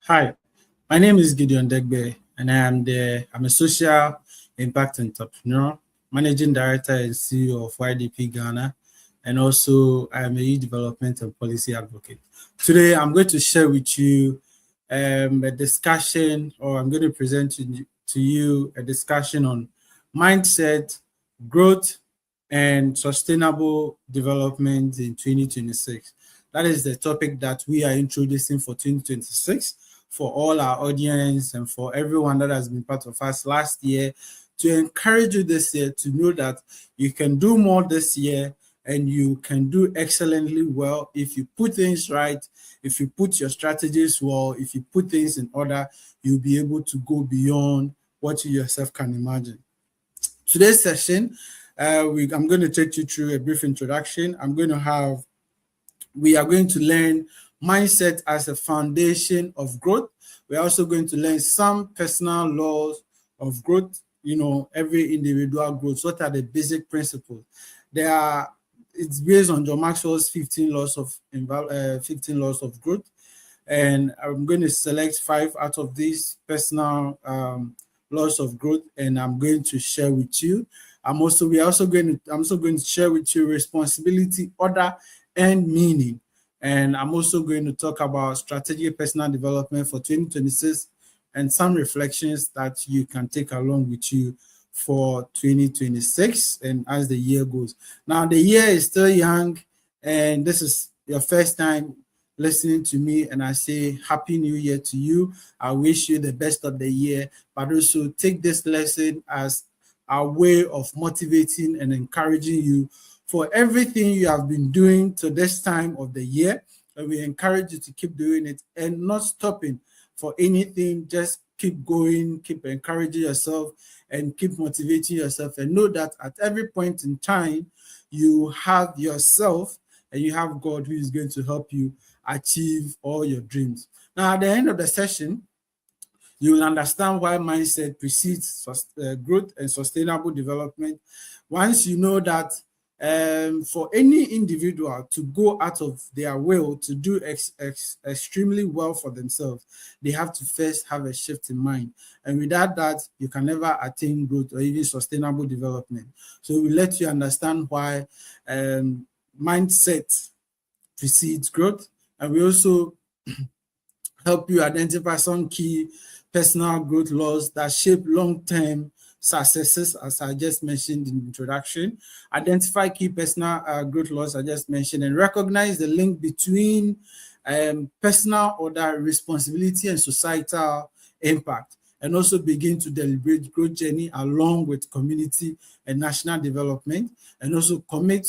Hi, my name is Gideon Degbe, and I'm a social impact entrepreneur, managing director and CEO of YDP Ghana, and also I'm a youth development and policy advocate. Today, I'm going to share with you a discussion, or I'm going to present to you a discussion on mindset, growth, and sustainable development in 2026. That is the topic that we are introducing for 2026 for all our audience and for everyone that has been part of us last year, to encourage you this year to know that you can do more this year and you can do excellently well if you put things right, if you put your strategies well, if you put things in order, you'll be able to go beyond what you yourself can imagine. Today's session, I'm going to take you through a brief introduction. We are going to learn mindset as a foundation of growth. We're also going to learn some personal laws of growth, every individual growth. What are the basic principles? It's based on John Maxwell's 15 laws of growth. And I'm going to select 5 out of these personal laws of growth, and I'm going to share with you. I'm also going to share with you responsibility, order, and meaning. And I'm also going to talk about strategic personal development for 2026 and some reflections that you can take along with you for 2026 and as the year goes. Now, the year is still young, and this is your first time listening to me, and I say Happy New Year to you. I wish you the best of the year, but also take this lesson as a way of motivating and encouraging you for everything you have been doing to this time of the year. And we encourage you to keep doing it and not stopping for anything. Just keep going, keep encouraging yourself, and keep motivating yourself. And know that at every point in time, you have yourself and you have God who is going to help you achieve all your dreams. Now, at the end of the session, you will understand why mindset precedes growth and sustainable development. Once you know that for any individual to go out of their will to do extremely well for themselves, they have to first have a shift in mind. And without that, you can never attain growth or even sustainable development. So we let you understand why mindset precedes growth. And we also help you identify some key personal growth laws that shape long-term successes, as I just mentioned in the introduction. Identify key personal growth laws I just mentioned, and recognize the link between personal order, responsibility, and societal impact, and also begin to deliberate growth journey along with community and national development, and also commit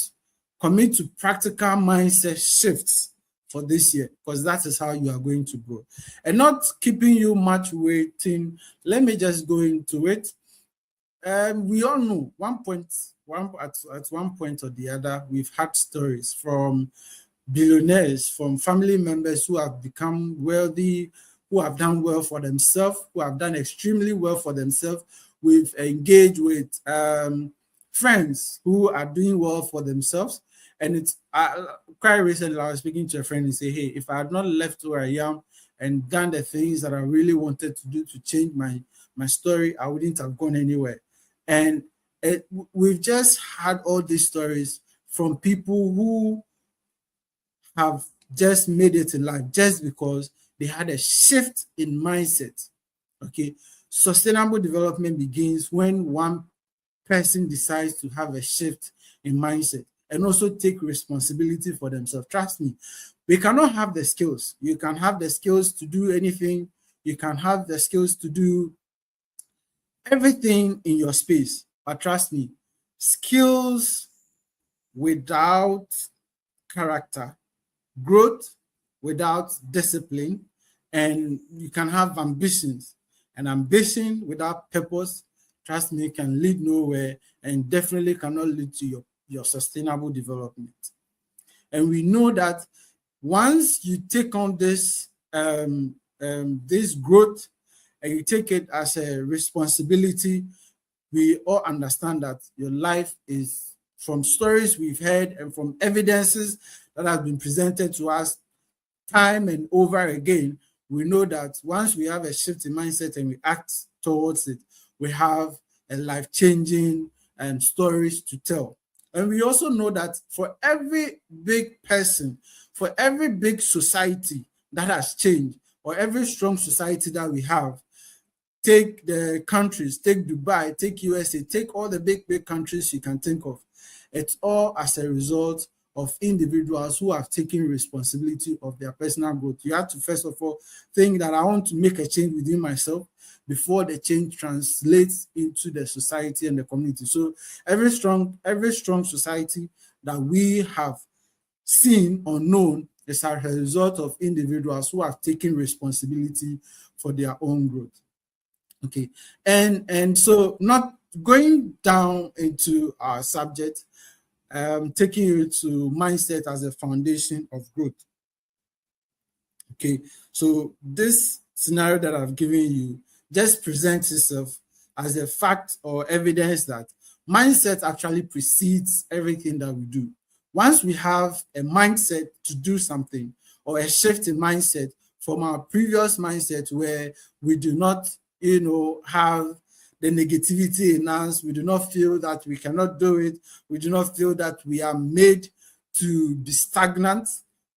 to practical mindset shifts for this year, because that is how you are going to grow. And not keeping you much waiting, let me just go into it. We all know at one point or the other, we've had stories from billionaires, from family members who have become wealthy, who have done well for themselves, who have done extremely well for themselves. We've engaged with friends who are doing well for themselves. And it's quite recently, I was speaking to a friend and say, hey, if I had not left where I am and done the things that I really wanted to do to change my story, I wouldn't have gone anywhere. And we've just had all these stories from people who have just made it in life just because they had a shift in mindset. Okay, sustainable development begins when one person decides to have a shift in mindset and also take responsibility for themselves. Trust me, we cannot have the skills. You can have the skills to do anything. You can have the skills to do everything in your space. But trust me, skills without character, growth without discipline, and you can have ambitions. And ambition without purpose, trust me, can lead nowhere and definitely cannot lead to your sustainable development. And we know that once you take on this growth and you take it as a responsibility, we all understand that your life is, from stories we've heard and from evidences that have been presented to us time and over again, we know that once we have a shift in mindset and we act towards it, we have a life-changing stories to tell. And we also know that for every big person, for every big society that has changed, or every strong society that we have, take the countries, take Dubai, take USA, take all the big countries you can think of. It's all as a result of individuals who have taken responsibility of their personal growth. You have to first of all think that I want to make a change within myself before the change translates into the society and the community. So every strong society that we have seen or known is as a result of individuals who have taken responsibility for their own growth. Okay, and so not going down into our subject, taking you to mindset as a foundation of growth. Okay, so this scenario that I've given you just presents itself as a fact or evidence that mindset actually precedes everything that we do. Once we have a mindset to do something, or a shift in mindset from our previous mindset where we do not, have the negativity in us, we do not feel that we cannot do it, we do not feel that we are made to be stagnant,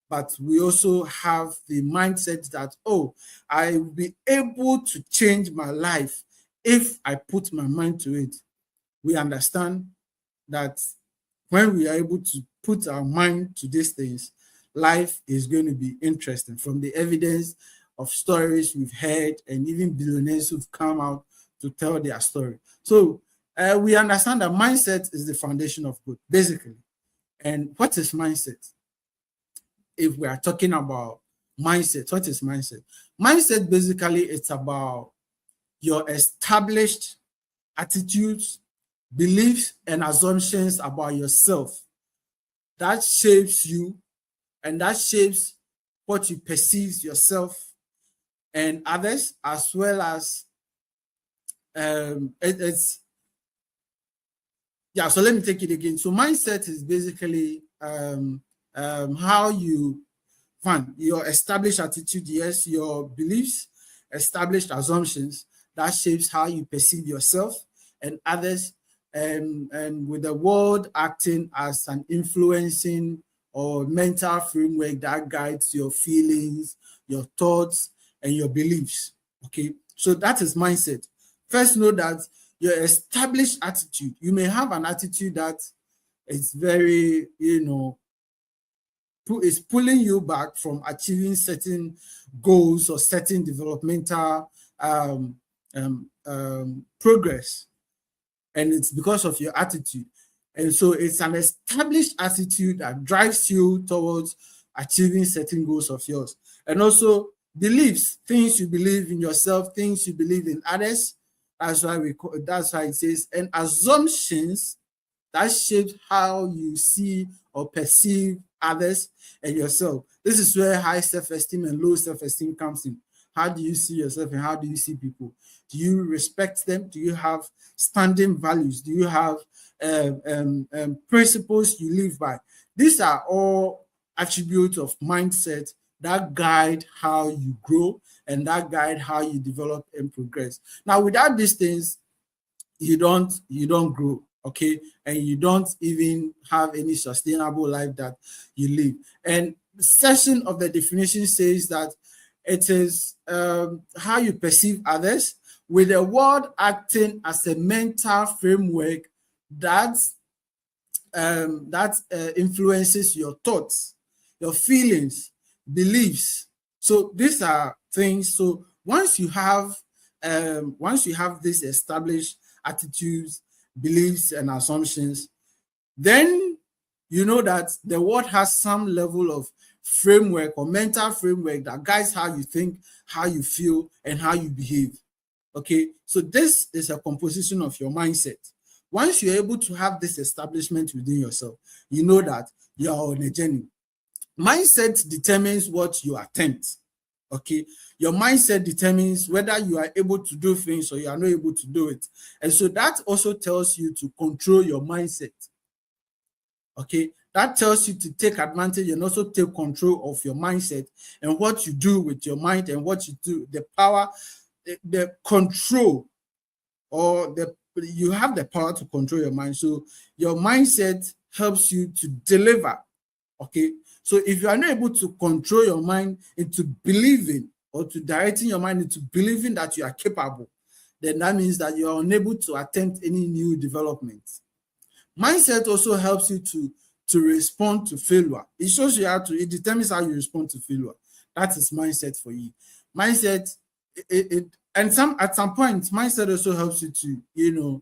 but we also have the mindset that, I will be able to change my life if I put my mind to it. We understand that when we are able to put our mind to these things, life is going to be interesting. From the evidence of stories we've heard, and even billionaires who've come out to tell their story. So we understand that mindset is the foundation of growth, basically. And what is mindset? If we are talking about mindset, what is mindset? Mindset, basically, it's about your established attitudes, beliefs, and assumptions about yourself that shapes you, and that shapes what you perceive yourself and others, as well as so let me take it again. So mindset is basically how you find your established attitude, yes, your beliefs, established assumptions that shapes how you perceive yourself and others, and with the world acting as an influencing or mental framework that guides your feelings, your thoughts, and your beliefs. Okay, so that is mindset. First, know that your established attitude, you may have an attitude that is very, is pulling you back from achieving certain goals or certain developmental progress. And it's because of your attitude. And so it's an established attitude that drives you towards achieving certain goals of yours. And also beliefs, things you believe in yourself, things you believe in others. That's why it says, and assumptions that shape how you see or perceive others and yourself. This is where high self-esteem and low self-esteem comes in. How do you see yourself and how do you see people? Do you respect them? Do you have standing values? Do you have principles you live by? These are all attributes of mindset that guide how you grow and that guide how you develop and progress. Now, without these things, you don't grow, okay? And you don't even have any sustainable life that you live. And the section of the definition says that it is how you perceive others, with the world acting as a mental framework that influences your thoughts, your feelings, beliefs. So these are things. So once you have these established attitudes, beliefs, and assumptions, then you know that the world has some level of framework or mental framework that guides how you think, how you feel, and how you behave. Okay, so this is a composition of your mindset. Once you're able to have this establishment within yourself, you know that you are on a journey. Mindset determines what you attempt. Okay, your mindset determines whether you are able to do things or you are not able to do it. And so that also tells you to control your mindset. Okay, That tells you to take advantage and also take control of your mindset and what you do with your mind and what you do, the power, the control, or you have the power to control your mind. So your mindset helps you to deliver. Okay. So if you are not able to control your mind into believing, or to directing your mind into believing that you are capable, then that means that you are unable to attempt any new developments. Mindset also helps you to respond to failure. It shows you how to, it determines how you respond to failure. That is mindset for you. Mindset, at some point, mindset also helps you to,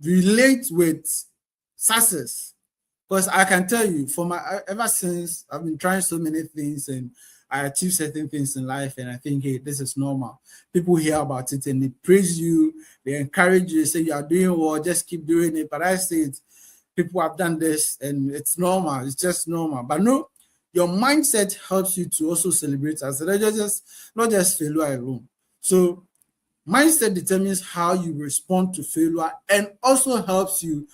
relate with success. Because I can tell you, ever since I've been trying so many things and I achieve certain things in life, and I think, hey, this is normal. People hear about it and they praise you, they encourage you, they say you are doing well, just keep doing it. But I say it, people have done this and it's normal, it's just normal. But no, your mindset helps you to also celebrate as not just failure alone. So mindset determines how you respond to failure and also helps you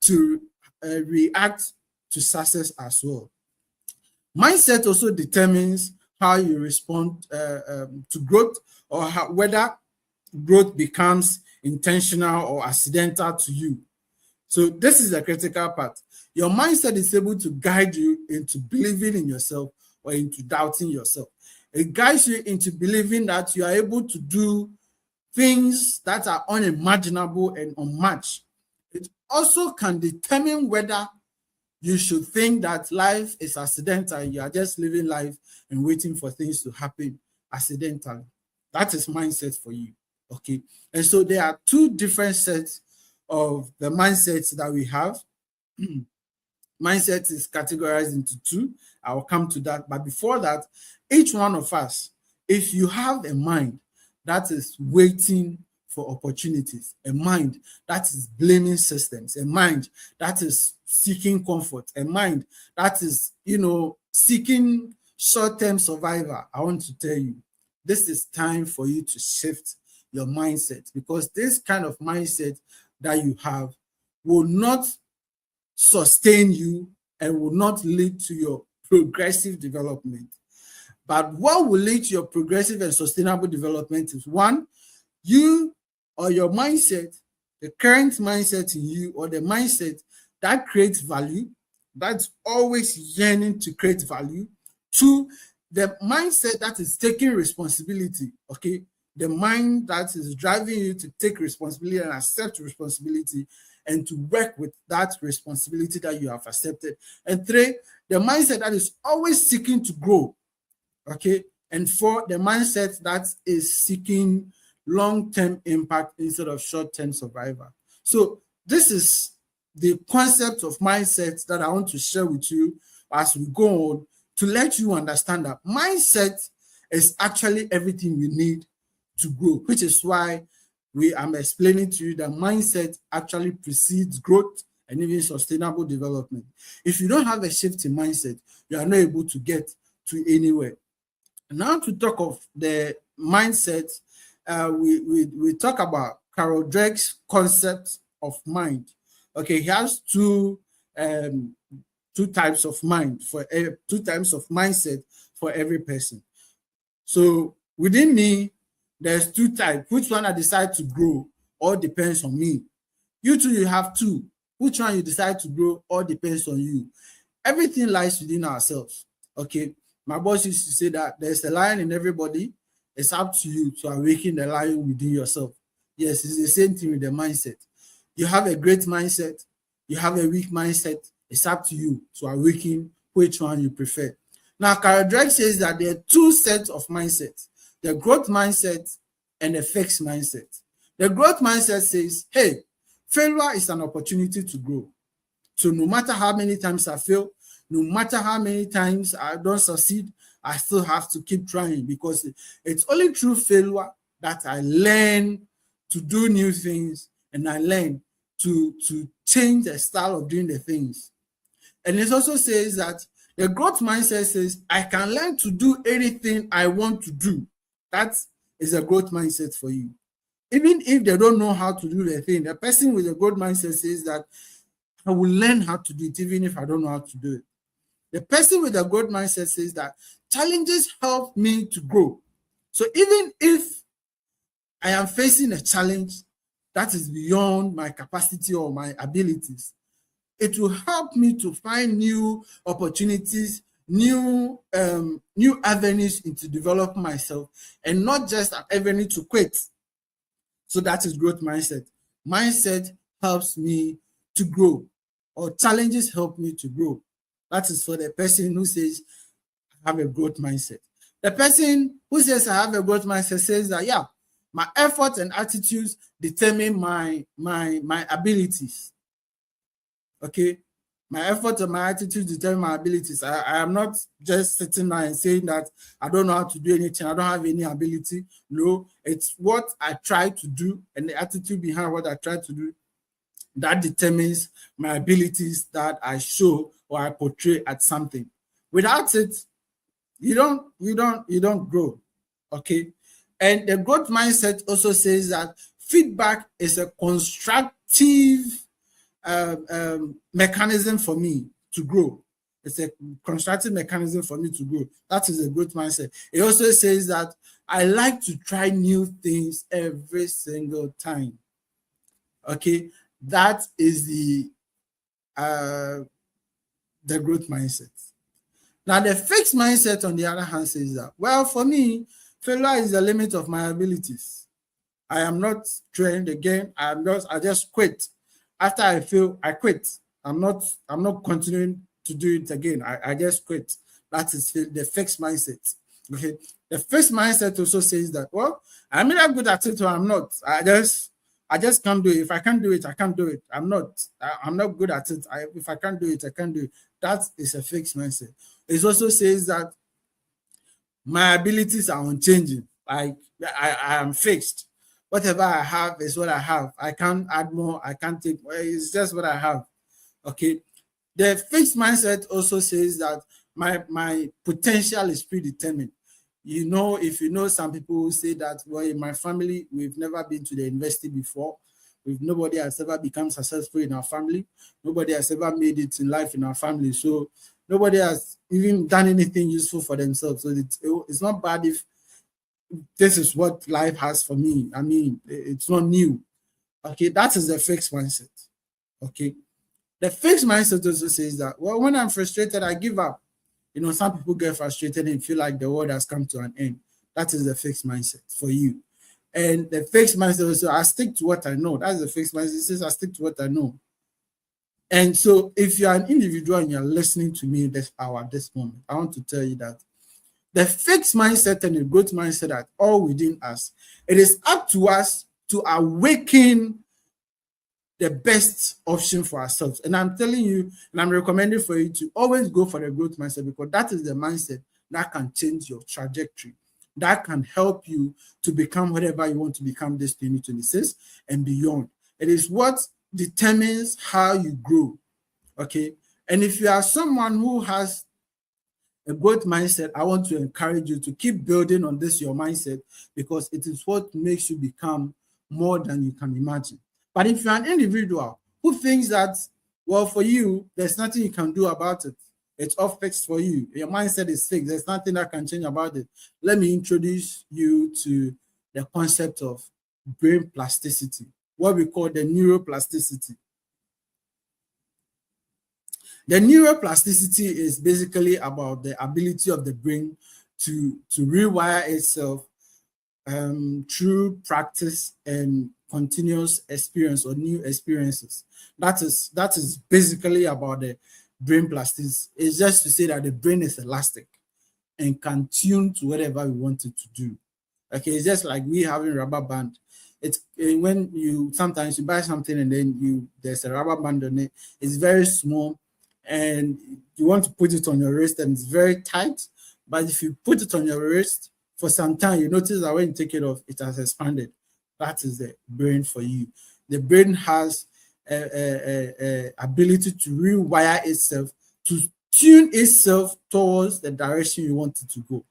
to react to success as well. Mindset also determines how you respond to growth, or whether growth becomes intentional or accidental to you. So this is the critical part. Your mindset is able to guide you into believing in yourself or into doubting yourself. It guides you into believing that you are able to do things that are unimaginable and unmatched. It also can determine whether you should think that life is accidental. You are just living life and waiting for things to happen accidentally. That is mindset for you. Okay. And so there are two different sets of the mindsets that we have. Mindset is categorized into two. I will come to that. But before that, each one of us, if you have a mind that is waiting for opportunities, a mind that is blaming systems, a mind that is seeking comfort, a mind that is, seeking short-term survival, I want to tell you, this is time for you to shift your mindset, because this kind of mindset that you have will not sustain you and will not lead to your progressive development. But what will lead to your progressive and sustainable development is, one, you or your mindset, the current mindset in you, or the mindset that creates value, that's always yearning to create value. Two, the mindset that is taking responsibility, okay? The mind that is driving you to take responsibility and accept responsibility and to work with that responsibility that you have accepted. And three, the mindset that is always seeking to grow, okay? And four, the mindset that is seeking long-term impact instead of short-term survival. So this is the concept of mindset that I want to share with you as we go on, to let you understand that mindset is actually everything we need to grow, which is why I'm explaining to you that mindset actually precedes growth and even sustainable development. If you don't have a shift in mindset, you are not able to get to anywhere. Now, to talk of the mindset, we talk about Carol Dweck's concept of mind. Okay, he has two types of mind for two types of mindset for every person. So within me, there's two types. Which one I decide to grow all depends on me. You too, you have two. Which one you decide to grow all depends on you. Everything lies within ourselves. Okay. My boss used to say that there's a lion in everybody. It's up to you to awaken the lion within yourself. Yes, it's the same thing with the mindset. You have a great mindset. You have a weak mindset. It's up to you to awaken which one you prefer. Now, Carol Dweck says that there are two sets of mindsets: the growth mindset and the fixed mindset. The growth mindset says, hey, failure is an opportunity to grow. So no matter how many times I fail, no matter how many times I don't succeed, I still have to keep trying, because it's only through failure that I learn to do new things, and I learn to change the style of doing the things. And it also says that the growth mindset says, I can learn to do anything I want to do. That is a growth mindset for you. Even if they don't know how to do the thing, the person with a growth mindset says that I will learn how to do it, even if I don't know how to do it. The person with a growth mindset says that challenges help me to grow. So even if I am facing a challenge that is beyond my capacity or my abilities, it will help me to find new opportunities, new avenues into developing myself, and not just an avenue to quit. So that is growth mindset. Mindset helps me to grow, or challenges help me to grow. That is for the person who says, I have a growth mindset. The person who says, I have a growth mindset says that, yeah, my efforts and attitudes determine my abilities. Okay, my efforts and my attitudes determine my abilities. I am not just sitting there and saying that I don't know how to do anything, I don't have any ability. No, it's what I try to do and the attitude behind what I try to do that determines my abilities that I show or I portray at something. Without it, you don't grow. Okay, and the growth mindset also says that feedback is a constructive mechanism for me to grow. It's a constructive mechanism for me to grow. That is a growth mindset. It also says that I like to try new things every single time. Okay, that is the growth mindset. Now, the fixed mindset, on the other hand, says that, well, for me, failure is the limit of my abilities. I am not trained again. I just quit. After I fail, I quit. I'm not continuing to do it again. I just quit. That is the fixed mindset. Okay. The fixed mindset also says that, well, I'm not good at it or I'm not. I just can't do it. If I can't do it, I can't do it. I'm not good at it. If I can't do it, I can't do it. That is a fixed mindset. It also says that my abilities are unchanging. Like I am fixed. Whatever I have is what I have. I can't add more. I can't take more. It's just what I have. Okay. The fixed mindset also says that my potential is predetermined. You know, if you know, some people who say that, well, in my family, we've never been to the university before. Nobody has ever become successful in our family. Nobody has ever made it in life in our family. So nobody has even done anything useful for themselves. So it's not bad if this is what life has for me. I mean, it's not new. Okay, that is the fixed mindset. Okay. The fixed mindset also says that, well, when I'm frustrated, I give up. You know, some people get frustrated and feel like the world has come to an end. That is the fixed mindset for you. And the fixed mindset also, I stick to what I know. That's the fixed mindset. It says, I stick to what I know. And so if you're an individual and you're listening to me this hour, this moment, I want to tell you that the fixed mindset and the growth mindset are all within us. It is up to us to awaken the best option for ourselves. And I'm telling you, and I'm recommending for you to always go for the growth mindset, because that is the mindset that can change your trajectory. That can help you to become whatever you want to become this 2026 and beyond. It is what determines how you grow. Okay. And if you are someone who has a growth mindset, I want to encourage you to keep building on this, your mindset, because it is what makes you become more than you can imagine. But if you're an individual who thinks that, well, for you, there's nothing you can do about it, it's all fixed for you, your mindset is fixed, there's nothing that can change about it, let me introduce you to the concept of brain plasticity, what we call the neuroplasticity. The neuroplasticity is basically about the ability of the brain to rewire itself through practice and continuous experience or new experiences. That is basically about the brain plasticity. It's just to say that the brain is elastic and can tune to whatever we want it to do. Okay, it's just like we having rubber band. It's when you sometimes you buy something and then there's a rubber band on it. It's very small, and you want to put it on your wrist and it's very tight. But if you put it on your wrist for some time, you notice that when you take it off, it has expanded. That is the brain for you. The brain has a ability to rewire itself, to tune itself towards the direction you want it to go.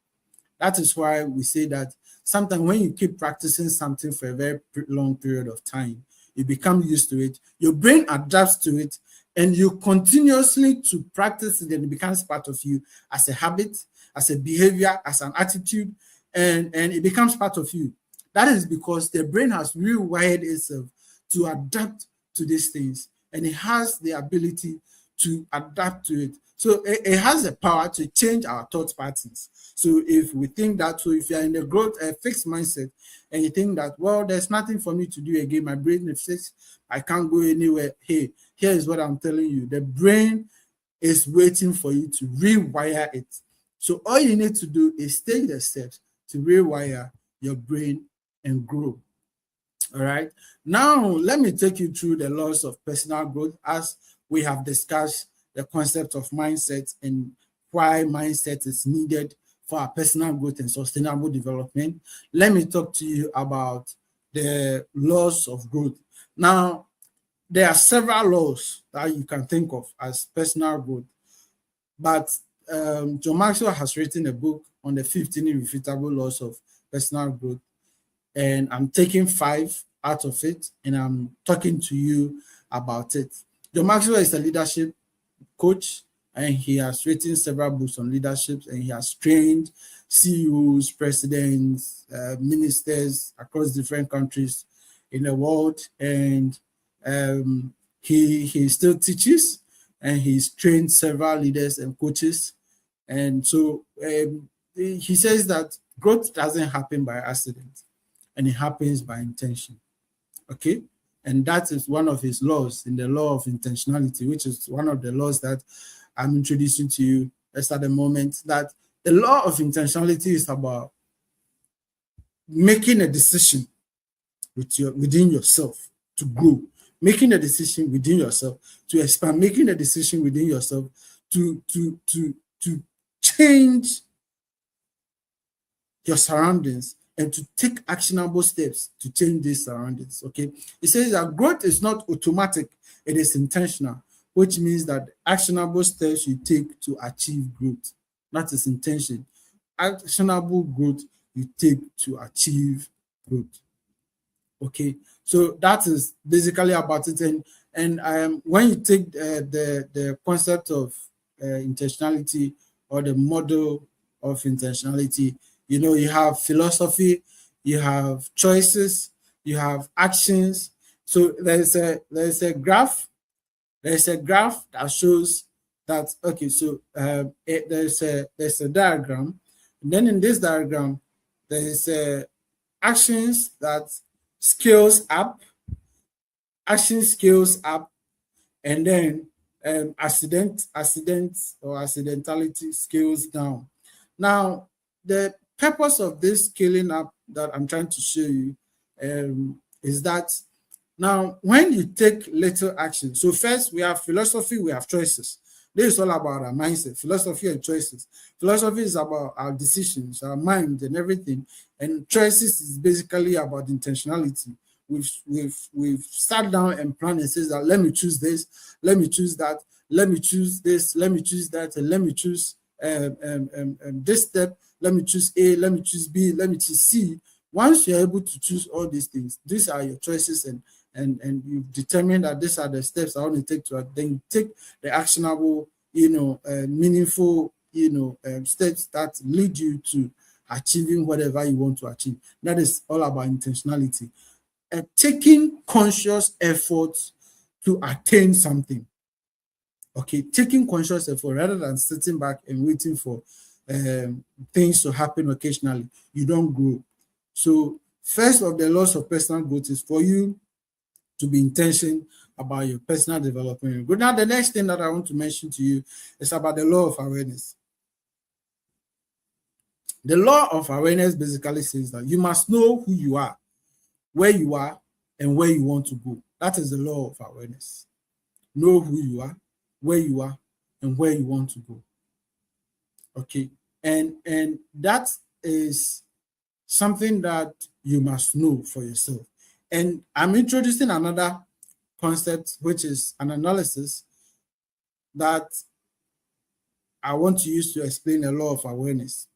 That is why we say that sometimes when you keep practicing something for a very long period of time, you become used to it. Your brain adapts to it, and you continuously to practice it, then it becomes part of you as a habit, as a behavior, as an attitude, and it becomes part of you. That is because the brain has rewired itself to adapt to these things, and it has the ability to adapt to it. So it has the power to change our thought patterns. So if we think that, so if you're in a growth, a fixed mindset, and you think that, well, there's nothing for me to do again, my brain is fixed, I can't go anywhere. Hey, here is what I'm telling you. The brain is waiting for you to rewire it. So all you need to do is take the steps to rewire your brain and grow. All right. Now, let me take you through the laws of personal growth as we have discussed the concept of mindset and why mindset is needed for our personal growth and sustainable development. Let me talk to you about the laws of growth. Now, there are several laws that you can think of as personal growth, but John Maxwell has written a book on the 15 irrefutable laws of personal growth, and I'm taking 5 out of it, and I'm talking to you about it. John Maxwell is a leadership coach, and he has written several books on leadership, and he has trained CEOs, presidents, ministers across different countries in the world, and he still teaches, and he's trained several leaders and coaches. And so he says that growth doesn't happen by accident, and it happens by intention. Okay? And that is one of his laws in the law of intentionality, which is one of the laws that I'm introducing to you just at the moment, that the law of intentionality is about making a decision within yourself to grow, making a decision within yourself to expand, making a decision within yourself to change your surroundings and to take actionable steps to change these surroundings. Okay, it says that growth is not automatic, it is intentional, which means that actionable steps you take to achieve growth. That is intention. Actionable growth you take to achieve growth. Okay, so that is basically about it. And when you take the concept of intentionality, or the model of intentionality, you know, you have philosophy, you have choices, you have actions. So there's a graph that shows that, okay, so there's a diagram, and then in this diagram there is actions that scales up, and then accidentality scales down. Now, the purpose of this scaling up that I'm trying to show you is that now when you take little action, so first we have philosophy, we have choices. This is all about our mindset, philosophy and choices. Philosophy is about our decisions, our mind and everything, and choices is basically about intentionality. We've sat down and planned and says that let me choose this, let me choose that, let me choose this, let me choose that, and let me choose this step, let me choose A, let me choose B, let me choose C. Once you're able to choose all these things, these are your choices, and you've determined that these are the steps I want to take to, then you take the actionable, meaningful, steps that lead you to achieving whatever you want to achieve. That is all about intentionality. Taking conscious effort to attain something. Okay, taking conscious effort rather than sitting back and waiting for things to happen occasionally. You don't grow. So first of the laws of personal growth is for you to be intentional about your personal development. Now, the next thing that I want to mention to you is about the law of awareness. The law of awareness basically says that you must know who you are, where you are, and where you want to go. That is the law of awareness. Know who you are, where you are, and where you want to go. Okay, and that is something that you must know for yourself. And I'm introducing another concept, which is an analysis that I want to use to explain the law of awareness,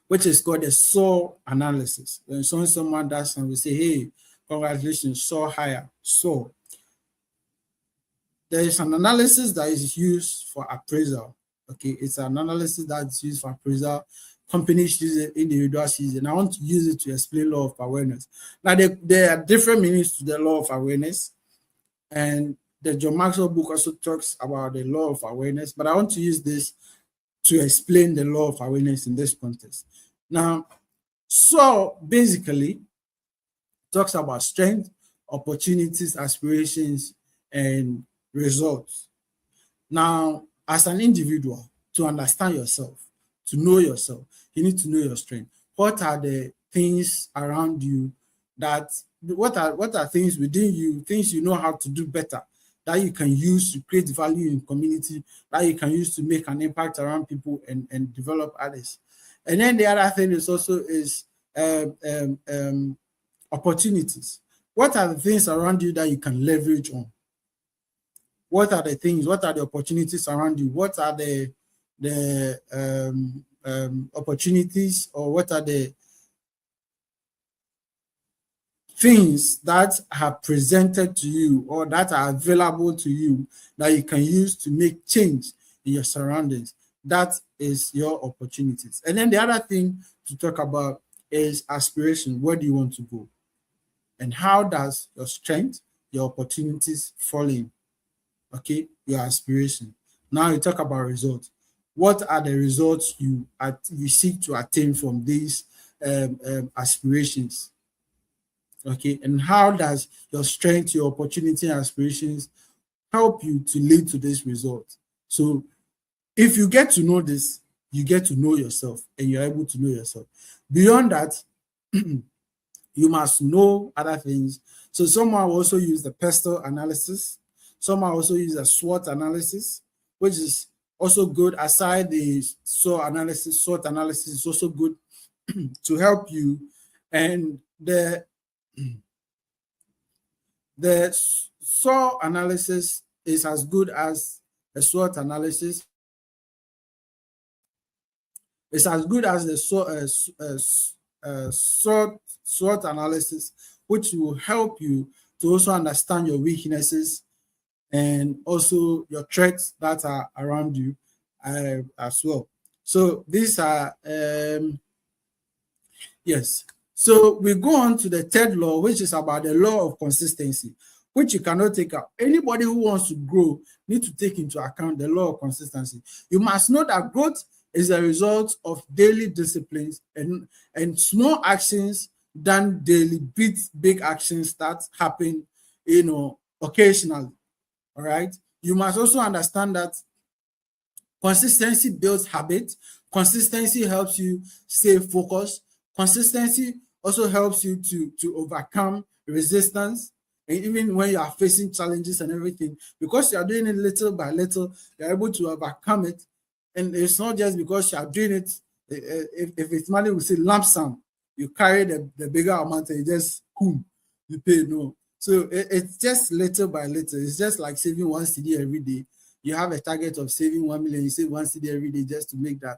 which is called the SOAR analysis. When someone does and we say, hey, congratulations, soar higher, soar. there is an analysis that is used for appraisal. Okay, it's an analysis that's used for appraisal. Companies use it, individuals use it, and I want to use it to explain law of awareness. Now, there are different meanings to the law of awareness, and the John Maxwell book also talks about the law of awareness, but I want to use this to explain the law of awareness in this context. Now, so basically, talks about strength, opportunities, aspirations, and results. Now, as an individual, to understand yourself, to know yourself, you need to know your strength. What are the things around you that what are things within you, things you know how to do better, that you can use to create value in community, that you can use to make an impact around people and develop others. And then the other thing is also is opportunities. What are the things around you that you can leverage on? What are the things? What are the opportunities around you? What are the opportunities, or what are the things that are presented to you or that are available to you that you can use to make change in your surroundings? That is your opportunities. And then the other thing to talk about is aspiration. Where do you want to go? And how does your strength, your opportunities fall in? Okay, your aspiration. Now you talk about results. What are the results you seek to attain from these aspirations? Okay, and how does your strength, your opportunity, and aspirations help you to lead to this result? So if you get to know this, you get to know yourself, and you're able to know yourself. Beyond that, you must know other things. So someone will also use the pestle analysis. Someone also use a SWOT analysis, which is also good. Aside the SWOT analysis is also good to help you. And the SWOT analysis is as good as the SWOT analysis. It's as good as the SWOT analysis, which will help you to also understand your weaknesses and also your threats that are around you as well. So these are, yes. So we go on to the third law, which is about the law of consistency, which you cannot take out. Anybody who wants to grow need to take into account the law of consistency. You must know that growth is a result of daily disciplines and small actions done daily beats big actions that happen, occasionally. All right. You must also understand that consistency builds habit. Consistency helps you stay focused. Consistency also helps you to overcome resistance. And even when you are facing challenges and everything, because you are doing it little by little, you're able to overcome it. And it's not just because you are doing it, if it's money, we say lump sum, you carry the bigger amount and you just, you pay. No. So it's just little by little. It's just like saving 1 cedi every day. You have a target of saving 1 million, you save 1 cedi every day just to make that.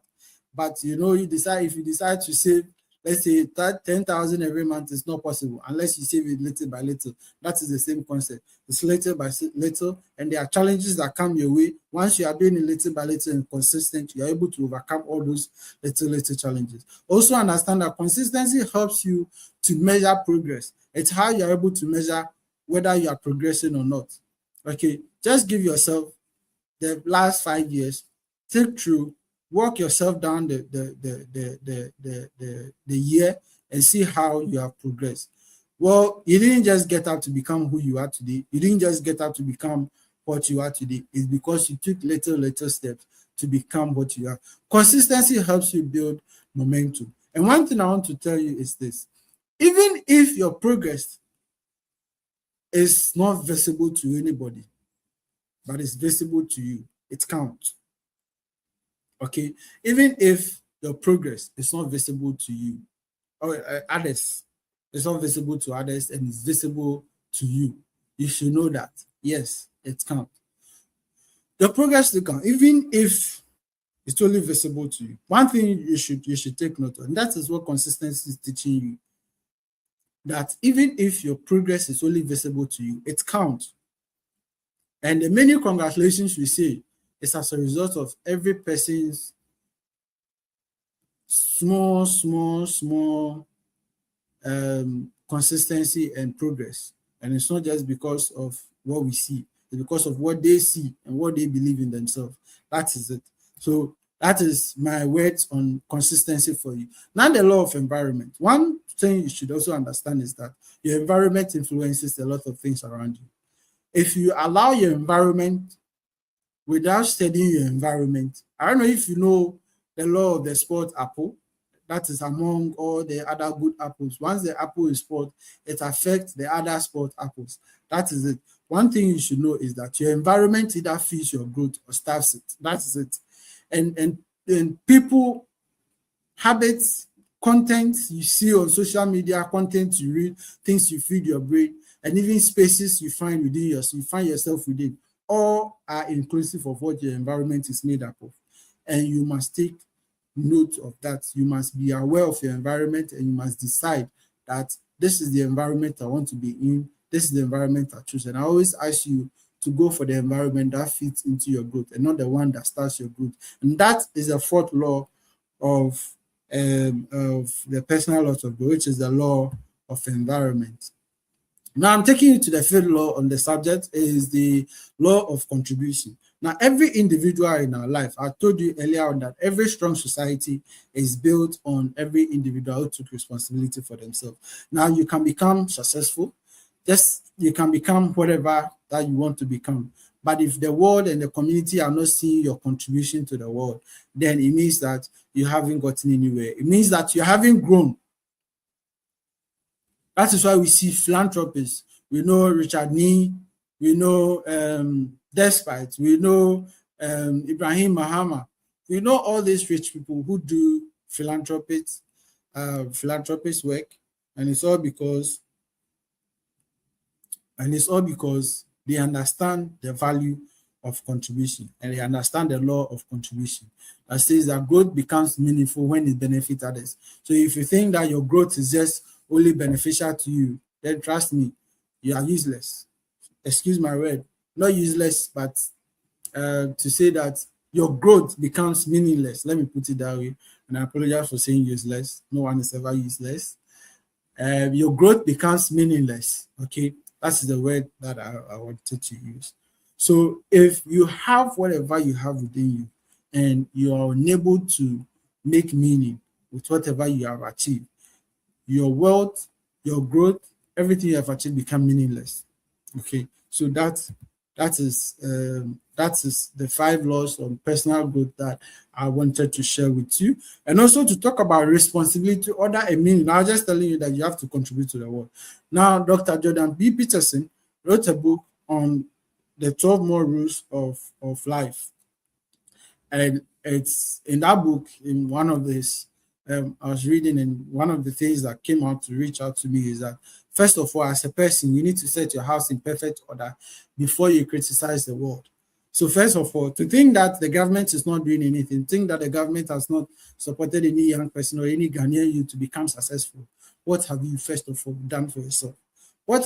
But if you decide to save, let's say 10,000 every month, is not possible unless you save it little by little. That is the same concept. It's little by little, and there are challenges that come your way. Once you are doing it little by little and consistent, you are able to overcome all those little challenges. Also understand that consistency helps you to measure progress. It's how you are able to measure whether you are progressing or not. Okay, just give yourself the last 5 years, think through, walk yourself down the year and see how you have progressed. Well, you didn't just get up to become who you are today. You didn't just get up to become what you are today. It's because you took little steps to become what you are. Consistency helps you build momentum. And one thing I want to tell you is this: even if your progress is not visible to anybody, but it's visible to you, it counts. Okay, even if your progress is not visible to you or others, it's not visible to others and it's visible to you, you should know that yes, it counts. Your progress will count, even if it's only visible to you. One thing you should take note of, and that is what consistency is teaching you, that even if your progress is only visible to you, it counts. And the many congratulations we say is as a result of every person's small consistency and progress. And it's not just because of what we see, it's because of what they see and what they believe in themselves. That is it. So that is my words on consistency for you. Now, the law of environment. One thing you should also understand is that your environment influences a lot of things around you. If you allow your environment without studying your environment, I don't know if you know the law of the sport apple. That is among all the other good apples. Once the apple is spoiled, it affects the other spoiled apples. That is it. One thing you should know is that your environment either feeds your growth or starves it. That is it. And people, habits, content you see on social media, content you read, things you feed your brain, and even spaces you find within you find yourself within, all are inclusive of what your environment is made up of. And you must take note of that. You must be aware of your environment, and you must decide that this is the environment I want to be in. This is the environment I choose. And I always ask you to go for the environment that fits into your growth and not the one that starts your growth. And that is the fourth law of the personal laws of growth, which is the law of environment. Now I'm taking you to the fifth law on the subject, is the law of contribution. Now, every individual in our life, I told you earlier on that every strong society is built on every individual who took responsibility for themselves. Now, you can become successful, you can become whatever that you want to become. But if the world and the community are not seeing your contribution to the world, then it means that you haven't gotten anywhere. It means that you haven't grown. That is why we see philanthropists. We know Richard Nee, we know Despite, we know Ibrahim Mahama. We know all these rich people who do philanthropist work, and it's all because they understand the value of contribution, and they understand the law of contribution that says that growth becomes meaningful when it benefits others. So if you think that your growth is just only beneficial to you, then trust me, you are useless. Excuse my word, not useless, but to say that your growth becomes meaningless. Let me put it that way. And I apologize for saying useless. No one is ever useless. Your growth becomes meaningless. Okay, that's the word that I wanted to use. So if you have whatever you have within you and you are unable to make meaning with whatever you have achieved, your wealth, your growth, everything you have achieved become meaningless. Okay, so that is the 5 laws on personal growth that I wanted to share with you, and also to talk about responsibility, order, and meaning. Now, I'm just telling you that you have to contribute to the world. Now, Dr. Jordan B. Peterson wrote a book on the 12 more rules of life, and it's in that book. In one of this, I was reading, and one of the things that came out to reach out to me is that, first of all, as a person, you need to set your house in perfect order before you criticize the world. So first of all, to think that the government is not doing anything, think that the government has not supported any young person or any Ghanaian youth to become successful, what have you, first of all, done for yourself? What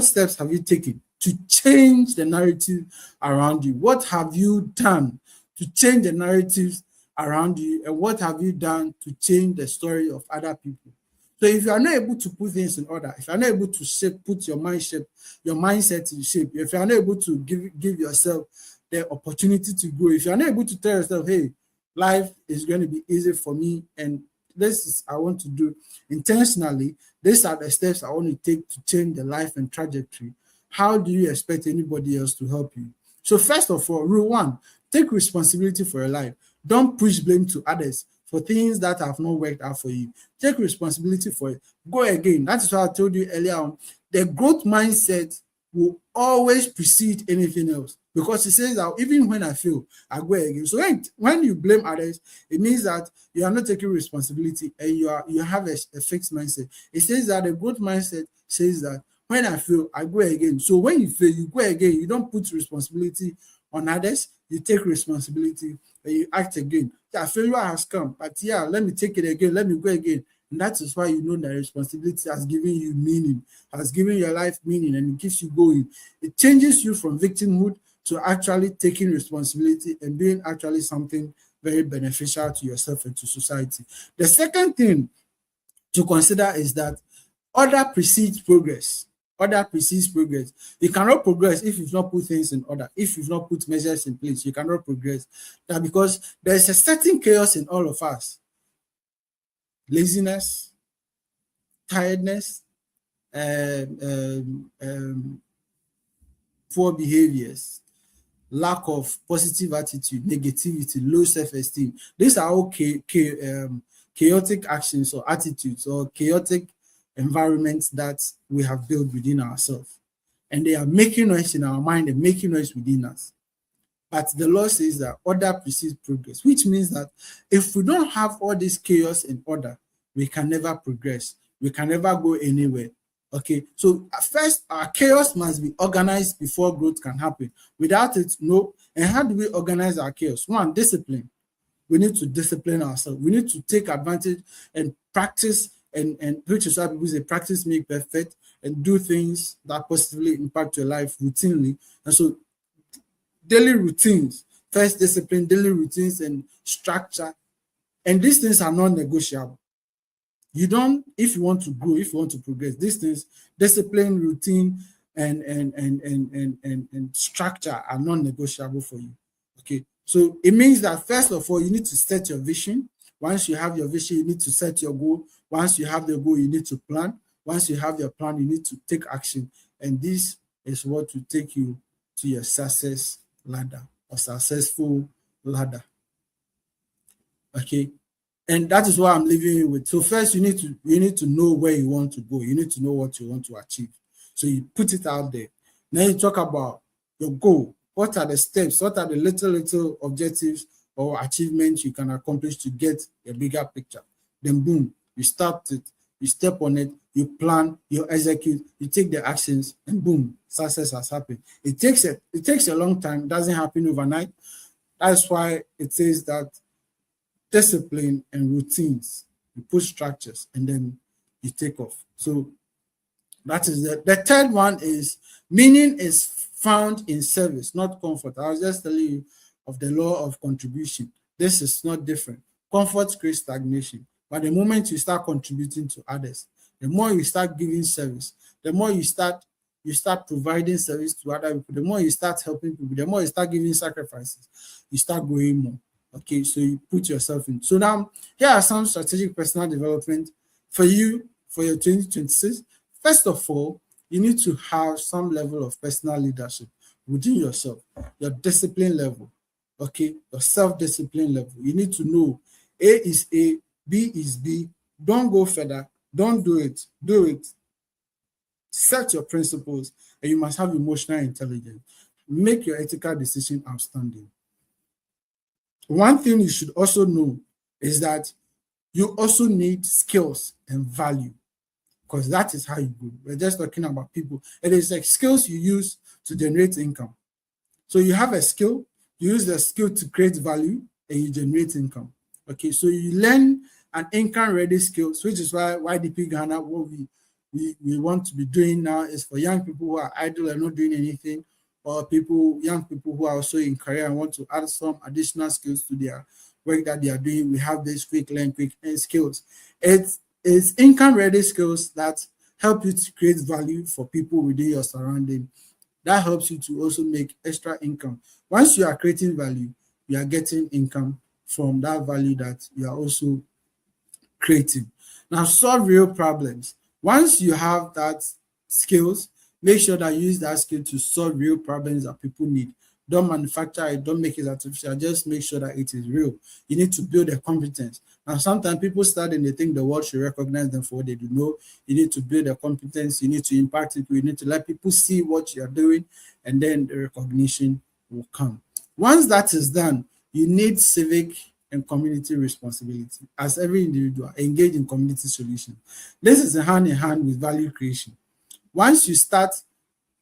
steps have you taken to change the narrative around you? What have you done to change the narratives around you? And what have you done to change the story of other people? So if you are not able to put things in order, if you are not able to put your mindset in shape, if you are not able to give yourself the opportunity to grow, if you are not able to tell yourself, hey, life is going to be easy for me, and this is I want to do intentionally, these are the steps I want to take to change the life and trajectory, how do you expect anybody else to help you? So first of all, rule 1, take responsibility for your life. Don't push blame to others for things that have not worked out for you. Take responsibility for it. Go again. That is what I told you earlier on. The growth mindset will always precede anything else, because it says that even when I fail, I go again. So when you blame others, it means that you are not taking responsibility and you have a fixed mindset. It says that the growth mindset says that when I fail, I go again. So when you fail, you go again. You don't put responsibility on others. You take responsibility and you act again. Yeah, failure has come, but yeah, let me take it again. Let me go again. And that is why you know that responsibility has given you meaning, has given your life meaning, and it keeps you going. It changes you from victimhood to actually taking responsibility and doing actually something very beneficial to yourself and to society. The second thing to consider is that order precedes progress. Order precedes progress. You cannot progress if you've not put things in order, if you've not put measures in place. You cannot progress. That because there's a certain chaos in all of us. Laziness, tiredness, poor behaviors, lack of positive attitude, negativity, low self-esteem. These are all chaotic actions or attitudes or chaotic environments that we have built within ourselves. And they are making noise in our mind and making noise within us. But the law says that order precedes progress, which means that if we don't have all this chaos in order, we can never progress. We can never go anywhere. Okay, so first, our chaos must be organized before growth can happen. Without it, no. And how do we organize our chaos? One, discipline. We need to discipline ourselves. We need to take advantage and practice, and which is why people say practice make perfect, and do things that positively impact your life routinely. And so daily routines, first discipline, daily routines and structure. And these things are non-negotiable. You don't, if you want to grow, if you want to progress, these things, discipline, routine, and structure are non-negotiable for you. Okay. So it means that first of all, you need to set your vision. Once you have your vision, you need to set your goal. Once you have the goal, you need to plan. Once you have your plan, you need to take action. And this is what will take you to your success ladder or successful ladder. Okay. And that is what I'm leaving you with. So first, you need to know where you want to go. You need to know what you want to achieve. So you put it out there. Then you talk about your goal. What are the steps? What are the little objectives or achievements you can accomplish to get a bigger picture? Then boom, you start it. You step on it. You plan. You execute. You take the actions, and boom, success has happened. It takes a long time. It doesn't happen overnight. That's why it says that discipline and routines, you put structures, and then you take off. So that is the third one is meaning is found in service, not comfort. I was just telling you of the law of contribution. This is not different. Comfort creates stagnation. But the moment you start contributing to others, the more you start giving service, the more you start providing service to other people, the more you start helping people, the more you start giving sacrifices, you start growing more. Okay, so you put yourself in. So now, here are some strategic personal development for you for your 2026. First of all, you need to have some level of personal leadership within yourself, your discipline level, okay, your self-discipline level. You need to know A is A, B is B. Don't go further. Don't do it. Do it. Set your principles, and you must have emotional intelligence. Make your ethical decision outstanding. One thing you should also know is that you also need skills and value, because that is how you grow. We're just talking about people. It is like skills you use to generate income. So you have a skill, you use the skill to create value, and you generate income. Okay, so you learn an income-ready skills, which is why YDP Ghana, what we want to be doing now is for young people who are idle and not doing anything, or young people who are also in career and want to add some additional skills to their work that they are doing. We have this quick learn, quick earn skills. It's income-ready skills that help you to create value for people within your surrounding. That helps you to also make extra income. Once you are creating value, you are getting income from that value that you are also creating. Now, solve real problems. Once you have that skills, make sure that you use that skill to solve real problems that people need. Don't manufacture it, don't make it artificial, just make sure that it is real. You need to build a competence. Now, sometimes people start and they think the world should recognize them for what they do. No, you need to build a competence, you need to impact it, you need to let people see what you're doing, and then the recognition will come. Once that is done, you need civic and community responsibility. As every individual, engage in community solutions. This is hand in hand with value creation. Once you start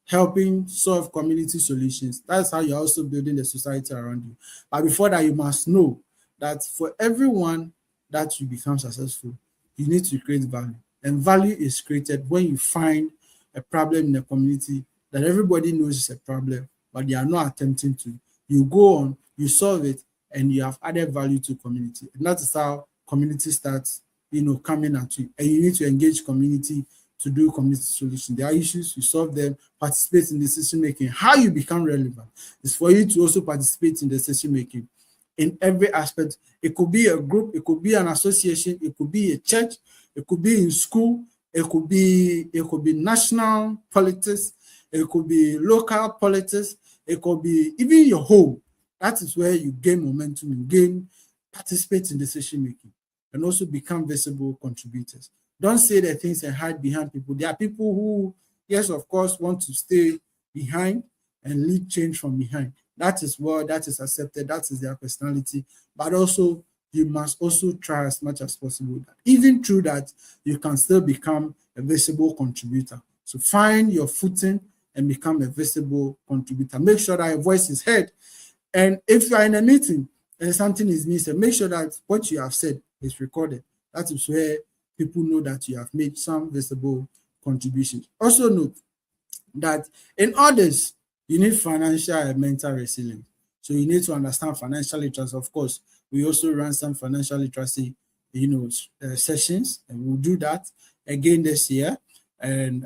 helping solve community solutions, that's how you're also building the society around you. But before that, you must know that for everyone that you become successful, you need to create value. And value is created when you find a problem in the community that everybody knows is a problem, but they are not attempting to. You go on, you solve it, and you have added value to community. And that is how community starts, coming at you. And you need to engage community to do community solution. There are issues, you solve them, participate in decision making. How you become relevant is for you to also participate in decision making in every aspect. It could be a group, it could be an association, it could be a church, it could be in school, it could be national politics, it could be local politics, it could be even your home. That is where you gain momentum and participate in decision making and also become visible contributors. Don't say the things and hide behind people. There are people who, yes, of course, want to stay behind and lead change from behind. That is that is accepted, that is their personality. But also, you must also try as much as possible that even through that, you can still become a visible contributor. So find your footing and become a visible contributor. Make sure that your voice is heard. And if you are in a meeting and something is missing, make sure that what you have said is recorded. That is where people know that you have made some visible contributions. Also note that in others, you need financial and mental resilience. So you need to understand financial literacy. Of course, we also run some financial literacy, sessions, and we'll do that again this year and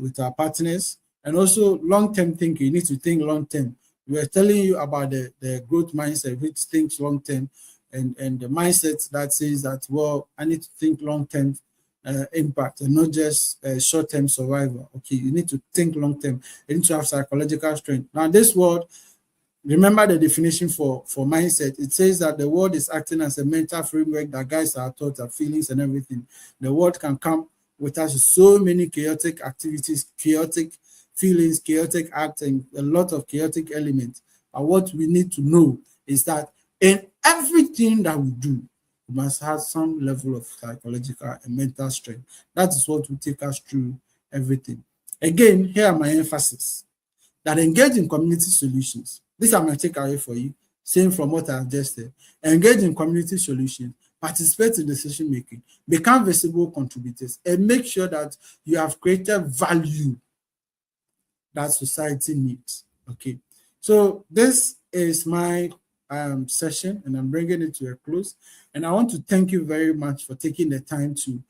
with our partners. And also long-term thinking. You need to think long-term. We are telling you about the growth mindset, which thinks long-term, and the mindset that says that, well, I need to think long-term impact and not just short-term survival. Okay, you need to think long-term. You need to have psychological strength. Now, this word, remember the definition for mindset. It says that the word is acting as a mental framework that guides our thoughts, our feelings, and everything. The word can come with us so many chaotic activities, chaotic feelings, chaotic acts, and a lot of chaotic elements. And what we need to know is that in everything that we do, we must have some level of psychological and mental strength. That is what will take us through everything. Again, here are my emphasis. That engage in community solutions. These are my takeaway for you, same from what I've just said. Engage in community solutions, participate in decision making, become visible contributors, and make sure that you have created value that society needs. Okay, so this is my session, and I'm bringing it to a close. And I want to thank you very much for taking the time to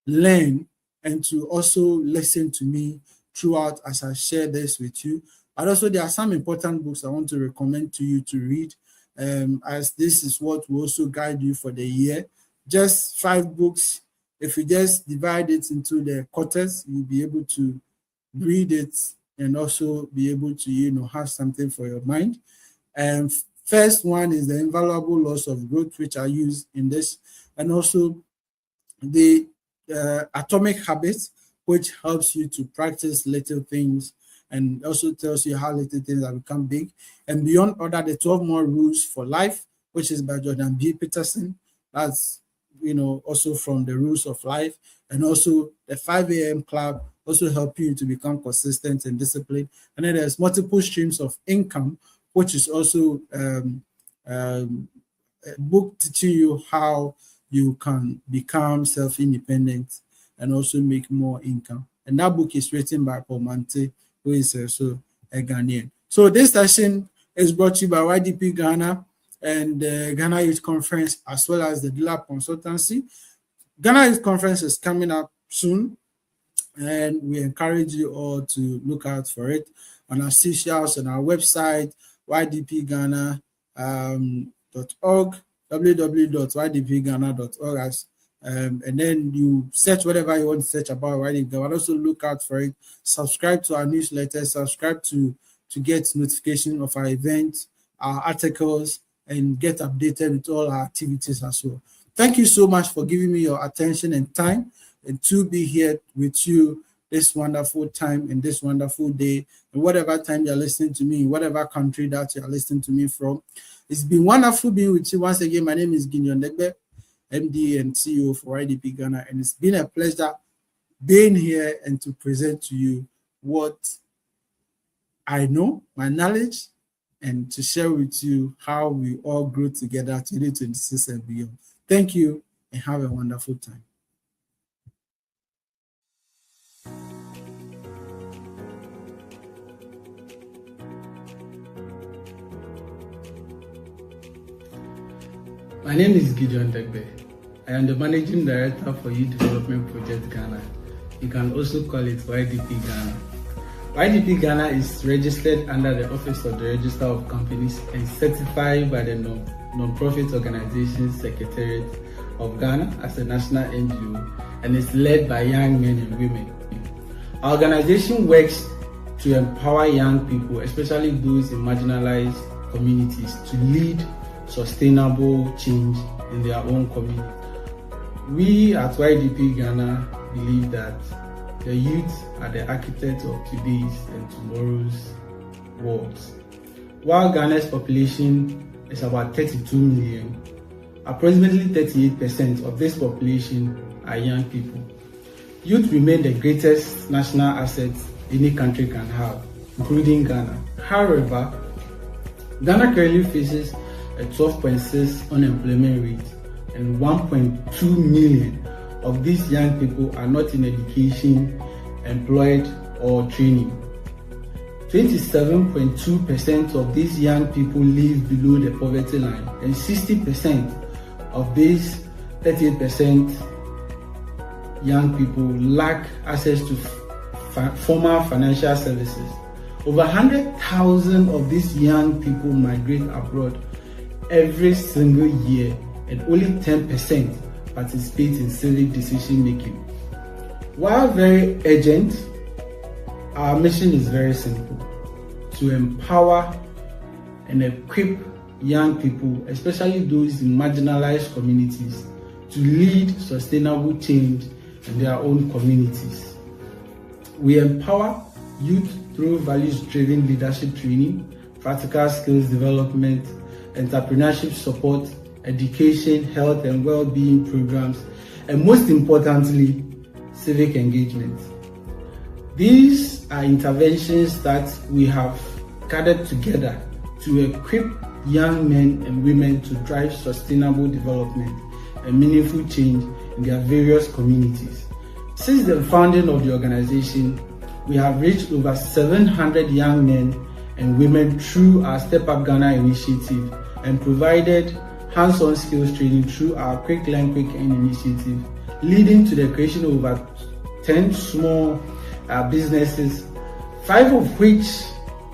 learn and to also listen to me throughout as I share this with you. But also, there are some important books I want to recommend to you to read, as this is what will also guide you for the year. Just 5 books. If you just divide it into the quarters, you'll be able to read it and also be able to, have something for your mind. And first one is The Invaluable Laws of Growth, which I use in this, and also the Atomic Habits, which helps you to practice little things and also tells you how little things have become big. And Beyond Order, the 12 More Rules for Life, which is by Jordan B. Peterson. That's, also from the Rules of Life. And also the 5 a.m. Club also help you to become consistent and disciplined. And then there's Multiple Streams of Income, which is also a book teaching you how you can become self-independent and also make more income. And that book is written by Paul Mante, who is also a Ghanaian. So this session is brought to you by YDP Ghana and the Ghana Youth Conference, as well as the DLAP Consultancy. Ghana Youth Conference is coming up soon, and we encourage you all to look out for it on our socials, on our website, ydpghana.org, www.ydpghana.org, and then you search whatever you want to search about YDP Ghana. Also look out for it. Subscribe to our newsletter. Subscribe to get notification of our events, our articles, and get updated with all our activities as well. Thank you so much for giving me your attention and time, and to be here with you this wonderful time and this wonderful day, and whatever time you're listening to me, in whatever country that you're listening to me from. It's been wonderful being with you once again. My name is Gideon Degbe, MD and CEO for YDP Ghana, and it's been a pleasure being here and to present to you what I know, my knowledge, and to share with you how we all grow together 2026 and beyond. Thank you, and have a wonderful time. My name is Gideon Degbe. I am the Managing Director for Youth Development Project Ghana. You can also call it YDP Ghana. YDP Ghana is registered under the Office of the Register of Companies and certified by the Non-Profit Organization Secretariat of Ghana as a national NGO, and is led by young men and women. Our organization works to empower young people, especially those in marginalized communities, to lead sustainable change in their own community. We at YDP Ghana believe that the youth are the architects of today's and tomorrow's worlds. While Ghana's population is about 32 million, approximately 38% of this population are young people. Youth remain the greatest national asset any country can have, including Ghana. However, Ghana currently faces a 12.6% unemployment rate, and 1.2 million of these young people are not in education, employed, or training. 27.2% of these young people live below the poverty line, and 60% of these 38% young people lack access to formal financial services. Over 100,000 of these young people migrate abroad every single year, and only 10% participate in civic decision making. While very urgent, our mission is very simple: to empower and equip young people, especially those in marginalized communities, to lead sustainable change in their own communities. We empower youth through values-driven leadership training, practical skills development, entrepreneurship support, education, health and well-being programs, and most importantly, civic engagement. These are interventions that we have gathered together to equip young men and women to drive sustainable development and meaningful change in their various communities. Since the founding of the organization, we have reached over 700 young men and women through our Step Up Ghana initiative, and provided hands-on skills training through our Quick Learn Quick Earn initiative, leading to the creation of over 10 small businesses, 5 of which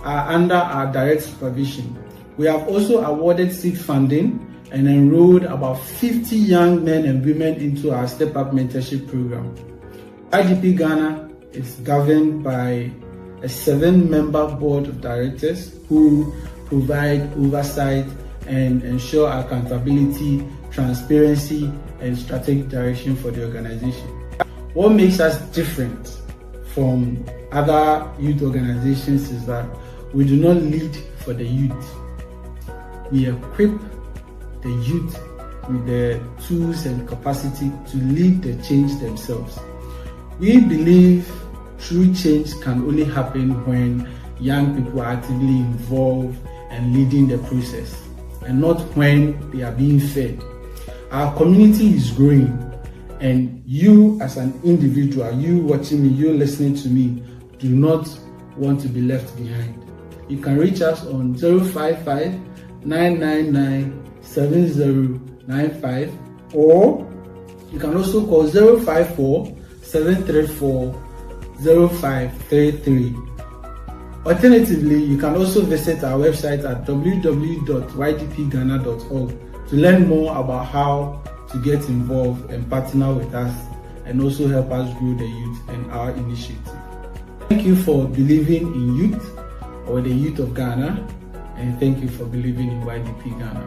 are under our direct supervision. We have also awarded seed funding and enrolled about 50 young men and women into our Step Up Mentorship Program. YDP Ghana is governed by a 7-member board of directors who provide oversight and ensure accountability, transparency, and strategic direction for the organization. What makes us different from other youth organizations is that we do not lead for the youth. We equip the youth with the tools and capacity to lead the change themselves. We believe true change can only happen when young people are actively involved and leading the process, and not when they are being fed. Our community is growing, and you as an individual, you watching me, you listening to me, do not want to be left behind. You can reach us on 055-999-7095, or you can also call 054-734-0533. Alternatively, you can also visit our website at www.ydpghana.org to learn more about how to get involved and partner with us, and also help us grow the youth and our initiative. Thank you for believing in youth or the youth of Ghana, and thank you for believing in YDP Ghana.